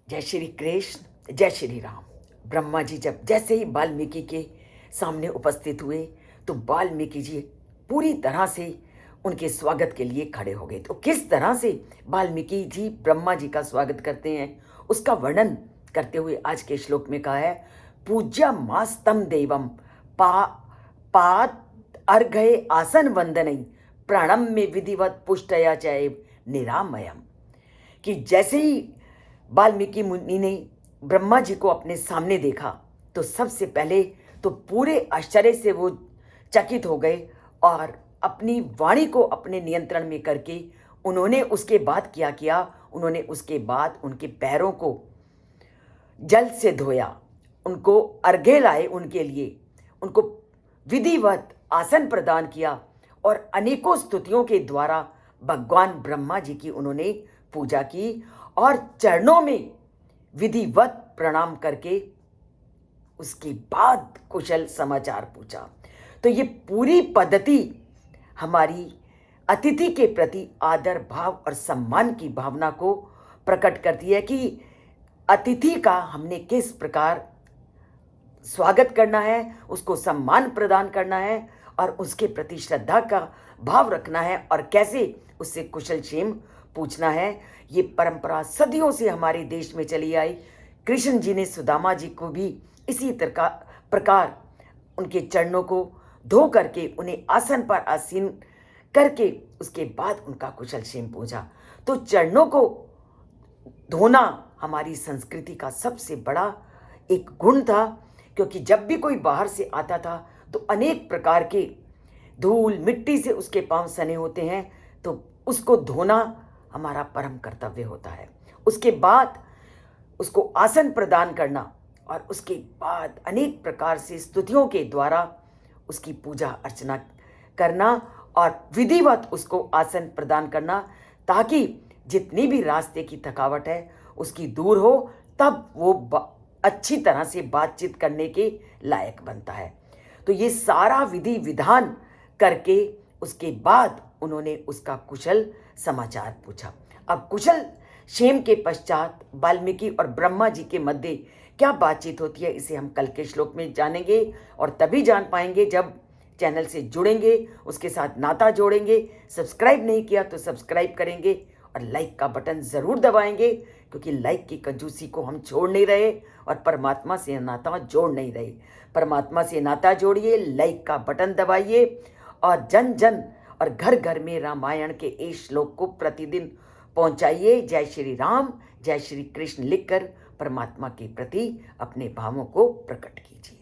जय श्री कृष्ण, जय श्री राम। ब्रह्मा जी जब जैसे ही वाल्मीकि के सामने उपस्थित हुए तो वाल्मीकि जी पूरी तरह से उनके स्वागत के लिए खड़े हो गए। तो किस तरह से वाल्मीकि जी ब्रह्मा जी का स्वागत करते हैं उसका वर्णन करते हुए आज के श्लोक में कहा है, पूज्य मास्तम देवम पा पात अर्घय आसन वंदनई प्राणम में विधिवत पुष्टया चैव निरामयम। कि जैसे ही वाल्मीकि मुनि ने ब्रह्मा जी को अपने सामने देखा तो सबसे पहले तो पूरे आश्चर्य से वो चकित हो गए और अपनी वाणी को अपने नियंत्रण में करके उन्होंने उसके बाद क्या किया, उन्होंने उसके बाद उनके पैरों को जल से धोया, उनको अर्घ्य लाए, उनके लिए उनको विधिवत आसन प्रदान किया और अनेकों स्तुतियों के द्वारा भगवान ब्रह्मा जी की उन्होंने पूजा की और चरणों में विधिवत प्रणाम करके उसके बाद कुशल समाचार पूछा। तो ये पूरी पद्धति हमारी अतिथि के प्रति आदर भाव और सम्मान की भावना को प्रकट करती है कि अतिथि का हमने किस प्रकार स्वागत करना है, उसको सम्मान प्रदान करना है और उसके प्रति श्रद्धा का भाव रखना है और कैसे उससे कुशल क्षेम पूछना है। ये परंपरा सदियों से हमारे देश में चली आई। कृष्ण जी ने सुदामा जी को भी इसी प्रकार उनके चरणों को धो करके उन्हें आसन पर आसीन करके उसके बाद उनका कुशल क्षेम पूछा। तो चरणों को धोना हमारी संस्कृति का सबसे बड़ा एक गुण था, क्योंकि जब भी कोई बाहर से आता था तो अनेक प्रकार के धूल मिट्टी से उसके पांव सने होते हैं, तो उसको धोना हमारा परम कर्तव्य होता है। उसके बाद उसको आसन प्रदान करना और उसके बाद अनेक प्रकार से स्तुतियों के द्वारा उसकी पूजा अर्चना करना और विधिवत उसको आसन प्रदान करना, ताकि जितनी भी रास्ते की थकावट है उसकी दूर हो, तब वो अच्छी तरह से बातचीत करने के लायक बनता है। तो ये सारा विधि विधान करके उसके बाद उन्होंने उसका कुशल समाचार पूछा। अब कुशल क्षेम के पश्चात वाल्मीकि और ब्रह्मा जी के मध्य क्या बातचीत होती है, इसे हम कल के श्लोक में जानेंगे और तभी जान पाएंगे जब चैनल से जुड़ेंगे, उसके साथ नाता जोड़ेंगे। सब्सक्राइब नहीं किया तो सब्सक्राइब करेंगे और लाइक का बटन ज़रूर दबाएंगे, क्योंकि लाइक की कंजूसी को हम छोड़ नहीं रहे और परमात्मा से नाता जोड़ नहीं रहे। परमात्मा से नाता जोड़िए, लाइक का बटन दबाइए और जन जन और घर घर में रामायण के इस श्लोक को प्रतिदिन पहुंचाइए। जय श्री राम, जय श्री कृष्ण लिखकर परमात्मा के प्रति अपने भावों को प्रकट कीजिए।